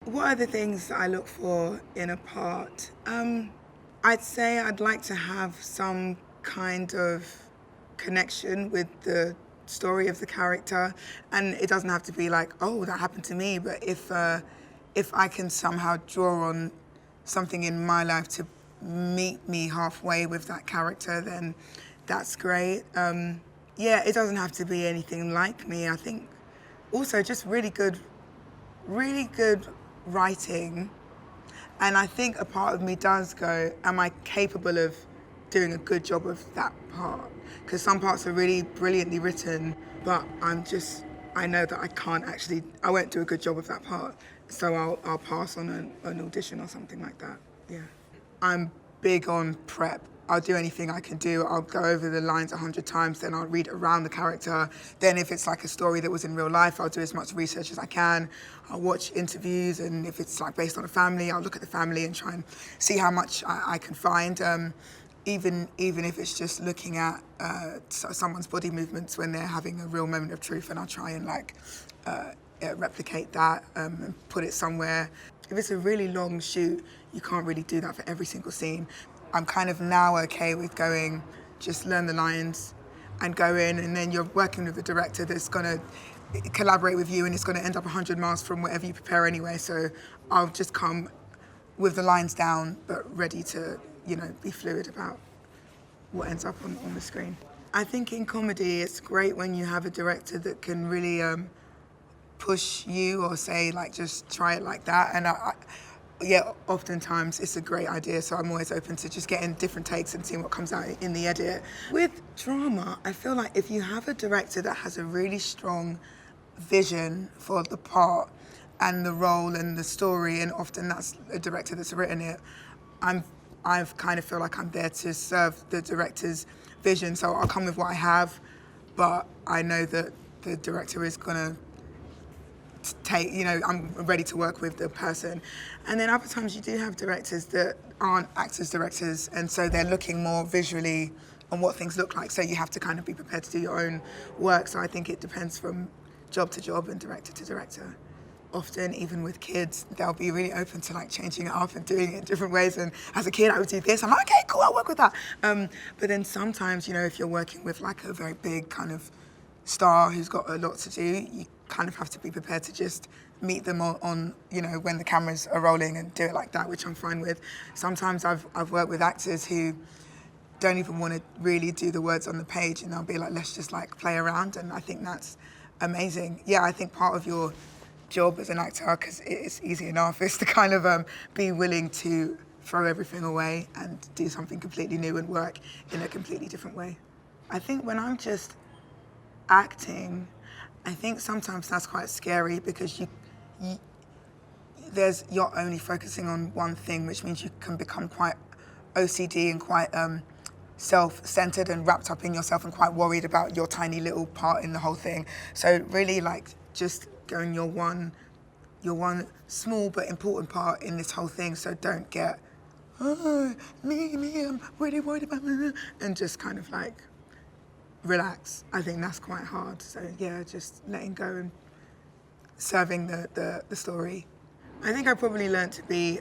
What are the things that I look for in a part? I'd say I'd like to have some kind of connection with the story of the character, and it doesn't have to be like, oh, that happened to me. But if I can somehow draw on something in my life to meet me halfway with that character, then that's great. Yeah, it doesn't have to be anything like me. I think also just really good writing. And I think a part of me does go, am I capable of doing a good job of that part? Because some parts are really brilliantly written, but I know that I won't do a good job of that part. So I'll pass on an audition or something like that, yeah. I'm big on prep. I'll do anything I can do. I'll go over the lines 100 times, then I'll read around the character. Then if it's like a story that was in real life, I'll do as much research as I can. I'll watch interviews, and if it's like based on a family, I'll look at the family and try and see how much I can find. Even if it's just looking at someone's body movements when they're having a real moment of truth, and I'll try and replicate that and put it somewhere. If it's a really long shoot, you can't really do that for every single scene. I'm kind of now okay with going, just learn the lines and go in, and then you're working with a director that's gonna collaborate with you, and it's gonna end up 100 miles from whatever you prepare anyway. So I'll just come with the lines down, but ready to, be fluid about what ends up on the screen. I think in comedy, it's great when you have a director that can really push you or say, like, just try it like that. And yeah, oftentimes it's a great idea, so I'm always open to just getting different takes and seeing what comes out in the edit. With drama, I feel like if you have a director that has a really strong vision for the part and the role and the story, and often that's a director that's written it, I kind of feel like I'm there to serve the director's vision. So I'll come with what I have, but I know that the director is gonna I'm ready to work with the person. And then other times you do have directors that aren't actors directors, and so they're looking more visually on what things look like, so you have to kind of be prepared to do your own work. So I think it depends from job to job and director to director. Often, even with kids, they'll be really open to like changing it up and doing it in different ways. And as a kid, I would do this. I'm like, okay, cool, I'll work with that. But then sometimes, if you're working with like a very big kind of star who's got a lot to do, you kind of have to be prepared to just meet them on when the cameras are rolling and do it like that, which I'm fine with. Sometimes I've worked with actors who don't even want to really do the words on the page, and they'll be like, let's just like play around, and I think that's amazing. Yeah, I think part of your job as an actor, because it's easy enough, is to kind of be willing to throw everything away and do something completely new and work in a completely different way. I think when I'm just acting, I think sometimes that's quite scary, because you're only focusing on one thing, which means you can become quite OCD and quite self-centered and wrapped up in yourself and quite worried about your tiny little part in the whole thing. So really, like, just going your one small but important part in this whole thing. So don't get, me, I'm really worried about me, and just kind of like relax. I think that's quite hard. So yeah, just letting go and serving the story. I think I probably learned to be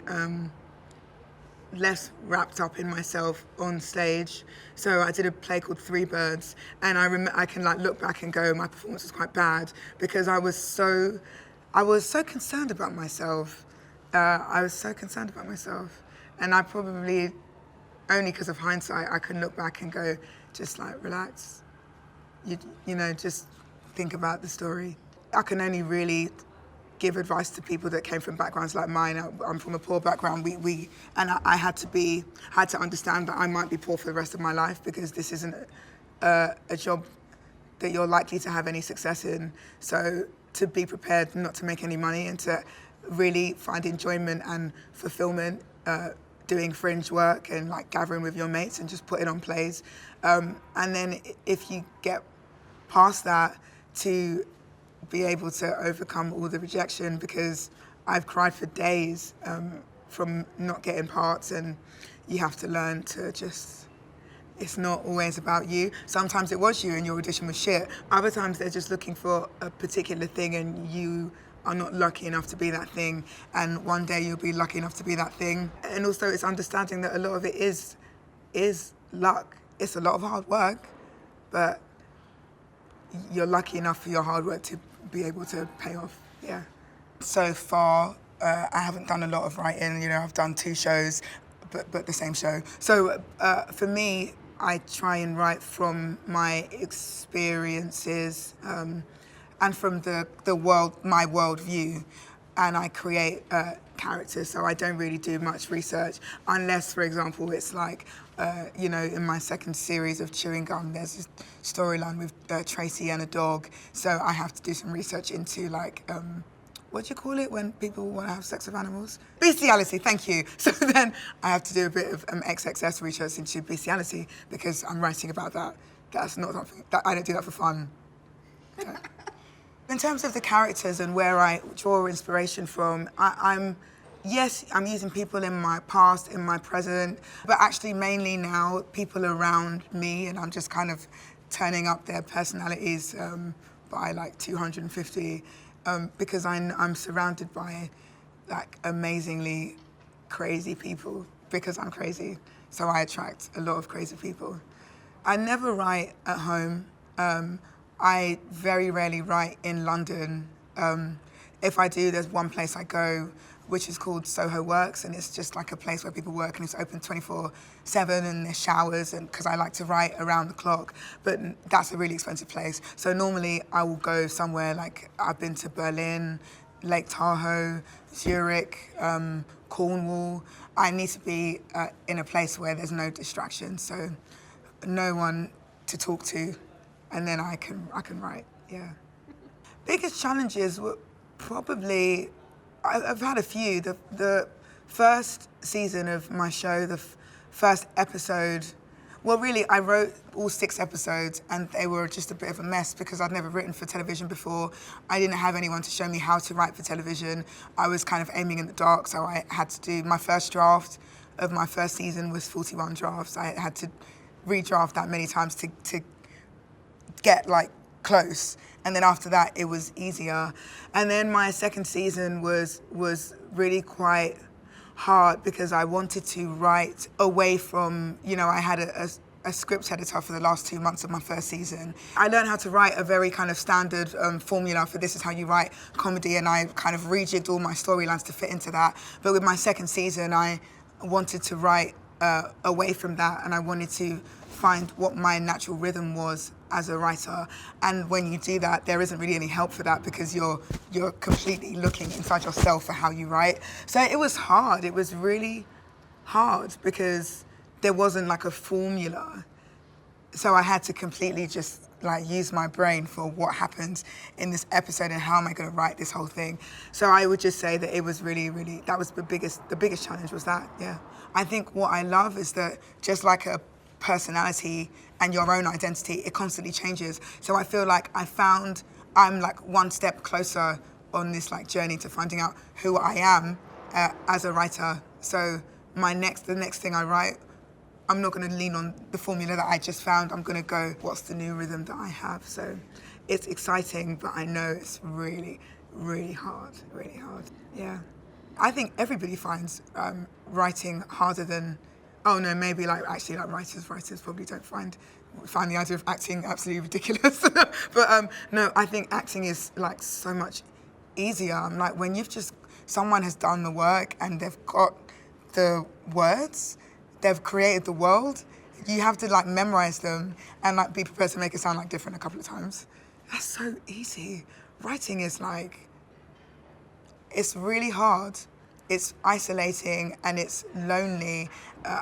less wrapped up in myself on stage. So I did a play called Three Birds, and I can like look back and go, my performance was quite bad, because I was so concerned about myself. And I probably, only because of hindsight, I can look back and go, just like relax. Just think about the story. I can only really give advice to people that came from backgrounds like mine. I'm from a poor background. I had to understand that I might be poor for the rest of my life, because this isn't a job that you're likely to have any success in. So to be prepared not to make any money, and to really find enjoyment and fulfillment doing fringe work and like gathering with your mates and just putting on plays. And then if you get past that, to be able to overcome all the rejection, because I've cried for days from not getting parts, and you have to learn to just, it's not always about you. Sometimes it was you and your audition was shit. Other times they're just looking for a particular thing and you are not lucky enough to be that thing, and one day you'll be lucky enough to be that thing. And also it's understanding that a lot of it is luck. It's a lot of hard work, but you're lucky enough for your hard work to be able to pay off. Yeah. So far, I haven't done a lot of writing. You know, I've done 2 shows, but the same show. So for me, I try and write from my experiences and from the world, my worldview, and I create characters. So I don't really do much research unless, for example, it's like, you know, in my second series of Chewing Gum, there's this storyline with Tracy and a dog. So I have to do some research into like, what do you call it when people want to have sex with animals? Bestiality, thank you. So then I have to do a bit of XXS research into bestiality because I'm writing about that. That's not something, I don't do that for fun. So. In terms of the characters and where I draw inspiration from, yes, I'm using people in my past, in my present, but actually mainly now people around me, and I'm just kind of turning up their personalities by like 250 because I'm surrounded by like amazingly crazy people because I'm crazy. So I attract a lot of crazy people. I never write at home. I very rarely write in London. If I do, there's one place I go, which is called Soho Works, and it's just like a place where people work, and it's open 24/7, and there's showers, and because I like to write around the clock, but that's a really expensive place. So normally I will go somewhere like I've been to Berlin, Lake Tahoe, Zurich, Cornwall. I need to be in a place where there's no distractions, so no one to talk to, and then I can write. Yeah. Biggest challenges were probably, I've had a few. The first season of my show, the first episode, well, really, I wrote all 6 episodes, and they were just a bit of a mess because I'd never written for television before. I didn't have anyone to show me how to write for television. I was kind of aiming in the dark, so I had to do my first draft of my first season was 41 drafts. I had to redraft that many times to get like close, and then after that it was easier. And then my second season was really quite hard because I wanted to write away from, you know, I had a script editor for the last 2 months of my first season. I learned how to write a very kind of standard formula for this is how you write comedy, and I kind of rejigged all my storylines to fit into that. But with my second season, I wanted to write away from that, and I wanted to find what my natural rhythm was as a writer. And when you do that, there isn't really any help for that because you're completely looking inside yourself for how you write. So it was hard. It was really hard because there wasn't like a formula. So I had to completely just like use my brain for what happened in this episode and how am I going to write this whole thing. So I would just say that it was really, really, that was the biggest challenge was that, yeah. I think what I love is that just like a personality and your own identity, it constantly changes. So I feel like I'm like one step closer on this like journey to finding out who I am as a writer. So the next thing I write, I'm not going to lean on the formula that I just found. I'm going to go, what's the new rhythm that I have? So it's exciting, but I know it's really, really hard, yeah. I think everybody finds writing harder than, oh no, maybe like actually like writers probably don't find the idea of acting absolutely ridiculous. But no, I think acting is like so much easier. Like when someone has done the work and they've got the words, they've created the world, you have to like memorize them and like be prepared to make it sound like different a couple of times. That's so easy. Writing is like, it's really hard. It's isolating and it's lonely.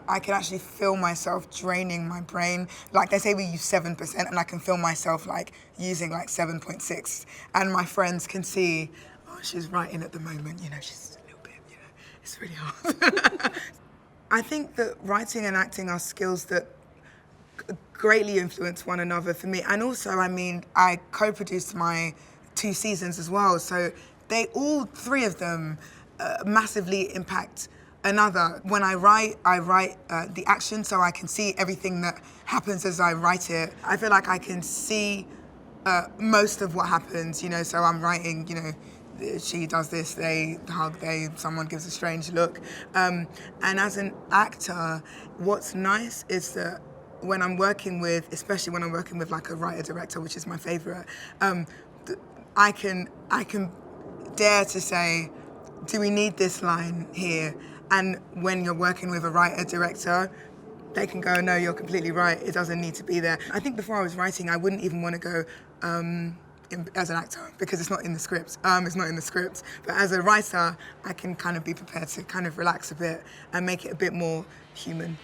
I can actually feel myself draining my brain. Like they say we use 7% and I can feel myself like using like 7.6. And my friends can see, oh, she's writing at the moment, you know, she's a little bit, you know, it's really hard. I think that writing and acting are skills that greatly influence one another for me. And also, I mean, I co-produced my 2 seasons as well. So all 3 of them massively impact another. When I write the action so I can see everything that happens as I write it. I feel like I can see most of what happens, you know, so I'm writing, you know, she does this, they hug, someone gives a strange look. And as an actor, what's nice is that when I'm working with, especially when I'm working with like a writer-director, which is my favorite, I can dare to say, do we need this line here? And when you're working with a writer-director, they can go, no, you're completely right, it doesn't need to be there. I think before I was writing, I wouldn't even want to go as an actor, because it's not in the script. It's not in the script. But as a writer, I can kind of be prepared to kind of relax a bit and make it a bit more human.